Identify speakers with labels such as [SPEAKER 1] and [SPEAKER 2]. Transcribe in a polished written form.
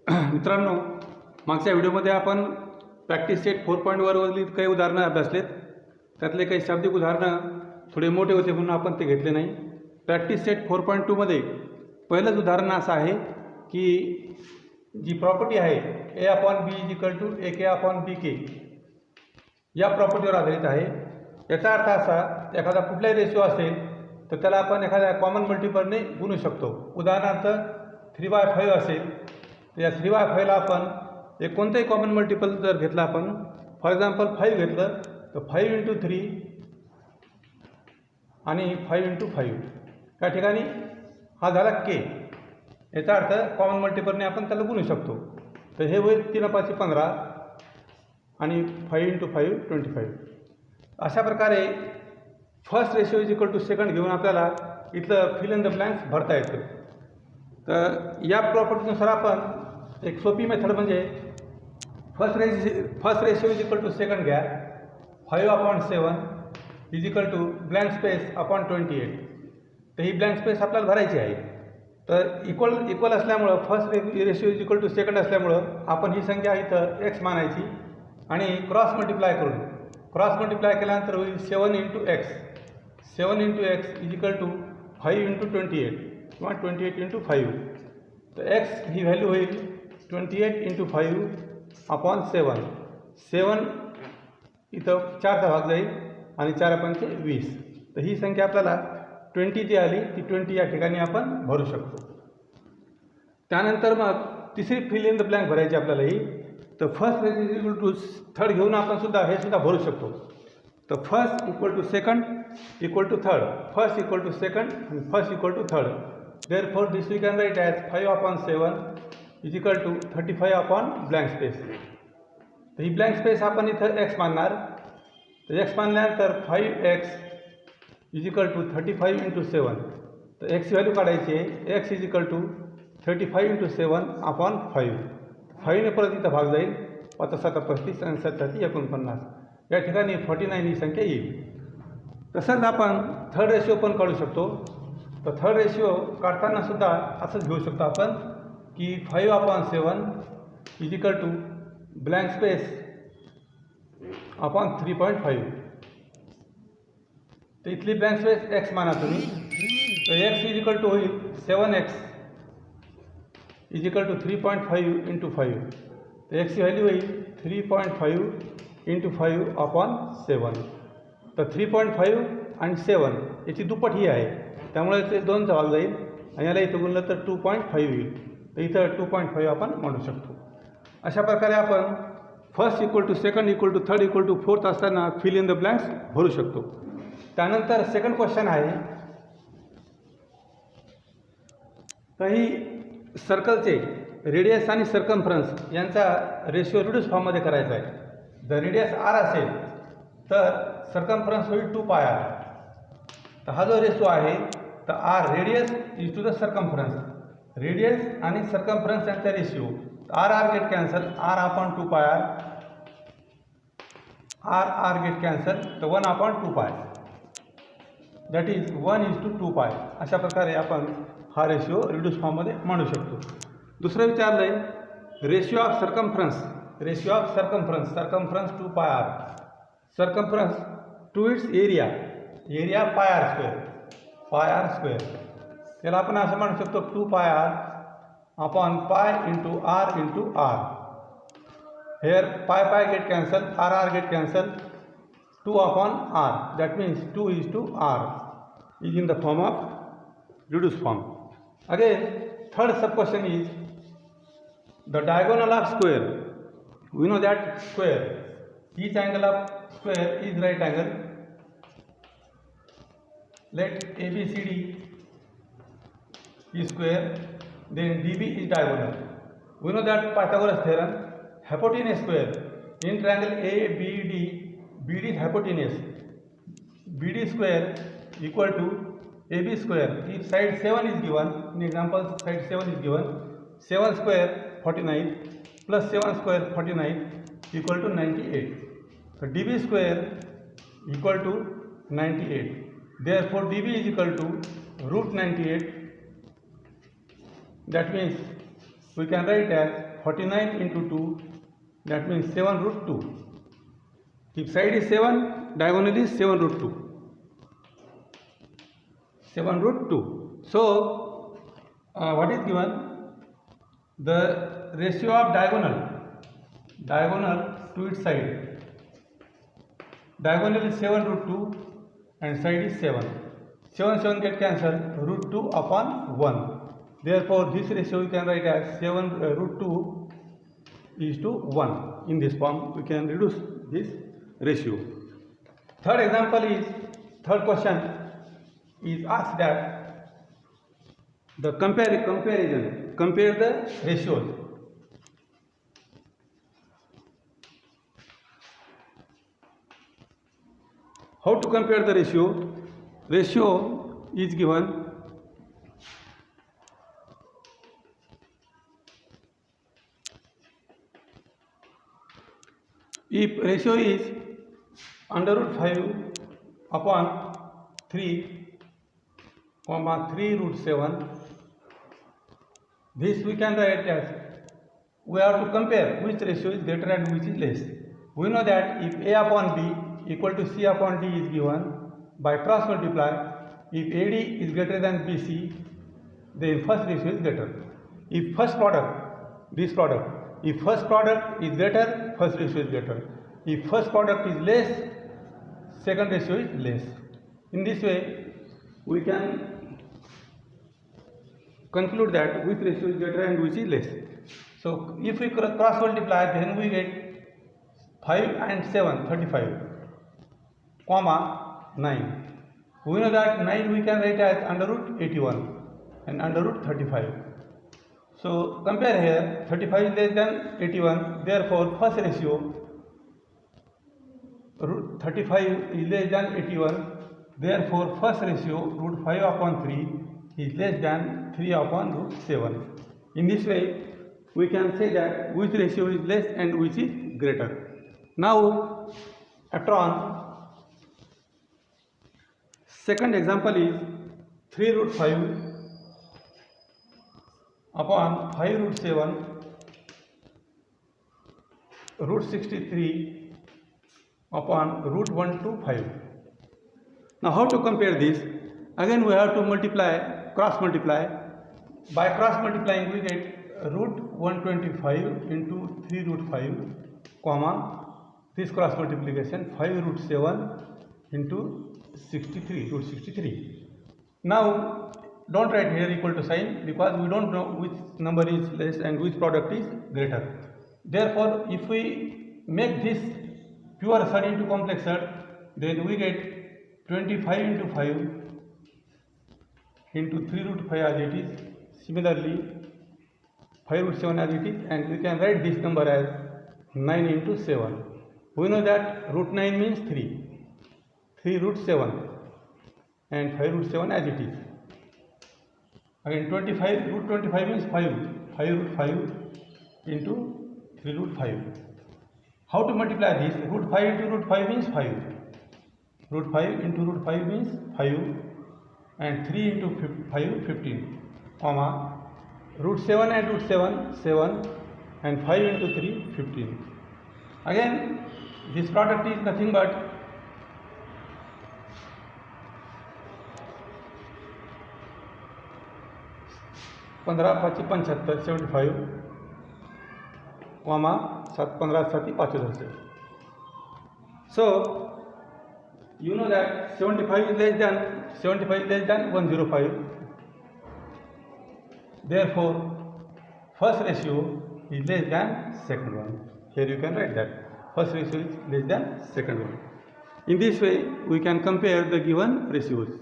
[SPEAKER 1] मित्रांनो, मागच्या व्हिडिओमध्ये आपण प्रॅक्टिस सेट 4.1वरील काही उदाहरणं अभ्यासलेत. त्यातले काही शाब्दिक उदाहरणं थोडे मोठे होते म्हणून आपण ते घेतले नाही. प्रॅक्टिस सेट 4.2मध्ये पहिलंच उदाहरण असं आहे की जी प्रॉपर्टी आहे A/B=AK/BK या प्रॉपर्टीवर आधारित आहे. याचा अर्थ असा, एखादा कुठलाही रेशिओ असेल तर त्याला आपण एखाद्या कॉमन मल्टिपलने गुणू शकतो. उदाहरणार्थ 3/5 असेल तर या 3/5ला आपण एक कोणतंही कॉमन मल्टिपल जर घेतला, आपण फॉर एक्झाम्पल 5 घेतलं तर 5 × 3 आणि 5 × 5 त्या ठिकाणी हा झाला K. याचा अर्थ कॉमन मल्टिपलने आपण त्याला गुणू शकतो. तर हे होईल 3×5 = 15 आणि 5 × 5 25. अशा प्रकारे फर्स्ट रेशिओ = सेकंड घेऊन आपल्याला इथलं फिल इन द ब्लँक्स भरता येतं. तर या प्रॉपर्टीनुसार आपण एक सोपी मेथड म्हणजे फर्स्ट रेशिओ = सेकंड घ्या. 5/7 ब्लँक स्पेस अपॉन 28. तर ही ब्लँक स्पेस आपल्याला भरायची आहे. तर इक्वल असल्यामुळं फर्स्ट रेशिओ = सेकंड असल्यामुळं आपण ही संख्या इथं x मानायची आणि क्रॉस मल्टिप्लाय केल्यानंतर होईल 7 × x. 7 × x = 5 × 28 किंवा 28 × 5. तर x ही व्हॅल्यू होईल 28 × 5/7. 7 इथं 4चा भाग जाईल आणि 4×5 = 20. तर ही संख्या आपल्याला 20 जी आली ती 20 या ठिकाणी आपण भरू शकतो. त्यानंतर मग तिसरी फिल इन द ब्लँक भरायची आपल्याला ही. तर फर्स्ट रेशिओ = थर्ड घेऊन आपण हे सुद्धा भरू शकतो. तर first = second = third. First = second आणि first = third. Therefore this we can write as 5/7 = 35 blank space. तर ही ब्लँक स्पेस आपण इथं x मानणार. तर x मानल्यानंतर 5x = 35 × 7. तर x ही व्हॅल्यू काढायची आहे. x = 35 × 7/5. 5ने परत इथं भाग जाईल. 5×7 = 35 आणि 7×7 = 49. या ठिकाणी 49 ही संख्या येईल. तसंच आपण थर्ड रेशिओ पण काढू शकतो. तर थर्ड रेशिओ काढताना सुद्धा असंच घेऊ शकतो आपण की 5/7 = ब्लँक स्पेस अपॉन 3.5. तर इथली ब्लँक स्पेस x माना तुम्ही. तर x = होईल 7x = 3.5 × 5. तर x ही व्हॅल्यू होईल 3.5 × 5/7. तर 3.5 आणि 7 याची दुप्पट ही आहे, त्यामुळे ते 2चा भाग जाईल आणि याला इथं गुणलं तर 2.5 येईल. तर इथं 2.5 आपण म्हणू शकतो. अशा प्रकारे आपण फर्स्ट = सेकंड = थर्ड = फोर्थ असताना फिल इन द ब्लँक्स भरू शकतो. त्यानंतर सेकंड क्वेश्चन आहे. काही सर्कलचे रेडियस आणि सर्कम्फरन्स यांचा रेशिओ रिड्यूस फॉर्ममध्ये करायचा आहे. जर रेडियस r असेल तर सर्कम्फरन्स होईल 2πr. तर हा जो रेशिओ आहे तर r radius = the circumference. Radius आणि सर्कम्फरन्स यांचा ratio. r get cancel. r/2πr. r get cancel. तर 1/2π. That is 1:2π. अशा प्रकारे आपण हा रेशिओ रिड्यूस फॉर्ममध्ये म्हणू शकतो. दुसरं विचारलं आहे ratio of circumference. Circumference 2πr. Circumference to its area πr². त्याला आपण असं म्हणू शकतो 2πr/π × r × r. Here π get cancel, r get cancel. 2/r. That means 2:r is in the form of reduced form. Again, third sub question is the diagonal of square. We know that square, each angle of square is right angle. Let ABCD is square, then DB is diagonal. We know that Pythagoras theorem, hypotenuse square in triangle ABD. BD is hypotenuse. BD square = AB square. If side 7 is given, in example side 7 is given, 7 square 49 plus 7 square 49 = 98. So DB square = 98. Therefore DB is = √98. That means we can write as 49 into 2, that means 7 root 2. If side is 7, diagonal is 7 root 2. 7 root 2. So, what is given? The ratio of diagonal to its side. Diagonal is 7 root 2 and side is 7. 7 get cancelled, root 2 upon 1. Therefore, this ratio we can write as 7 root 2 is to 1. In this form, we can reduce this ratio. Third question is asked that the compare the ratios. How to compare the ratio? Ratio is given if ratio is under root 5 upon 3, 3 root 7, this we can write as, we have to compare which ratio is greater and which is less. We know that if A upon B equal to C upon D is given, by cross multiply, if AD is greater than BC, then first ratio is greater. If first product, this product, if first product is greater, first ratio is greater. If first product is less, second ratio is less. In this way, we can conclude that which ratio is greater and which is less. So, if we cross multiply, then we get 5 and 7, 35, comma 9. We know that 9 we can write as under root 81 and under root 35. So, compare here, 35 is less than 81, therefore, first ratio, root 35 is less than 81, therefore, first ratio, root 5 upon 3 is less than 3 upon root 7. In this way, we can say that which ratio is less and which is greater. Now, after on, second example is 3 root 5 upon 5 root 7 root 63 upon root 1 to 5. Now, how to compare this? Again, we have to multiply, cross multiply. By cross multiplying, we get root 125 into 3 root 5, comma, this cross multiplication 5 root 7 into 63, root 63. Now, don't write here equal to sign because we don't know which number is less and which product is greater. Therefore, if we make this pure surd into complex surd, then we get 25 into 5 into 3 root 5 as it is. Similarly, 5 root 7 as it is, and we can write this number as 9 into 7. We know that root 9 means 3 root 7 and 5 root 7 as it is. Again, 25, root 25 means 5 root 5 into 3 root 5. How to multiply this? Root 5 into root 5 means 5. Root 5 into root 5 means 5 and 3 into 5, 15, comma, root 7 and root 7, 7 and 5 into 3, 15. Again, this product is nothing but 15, 75, comma, 15, 5. So, you know that 75 is less than 105. Therefore, first ratio is less than second one. Here you can write that first ratio is less than second one. In this way, we can compare the given ratios.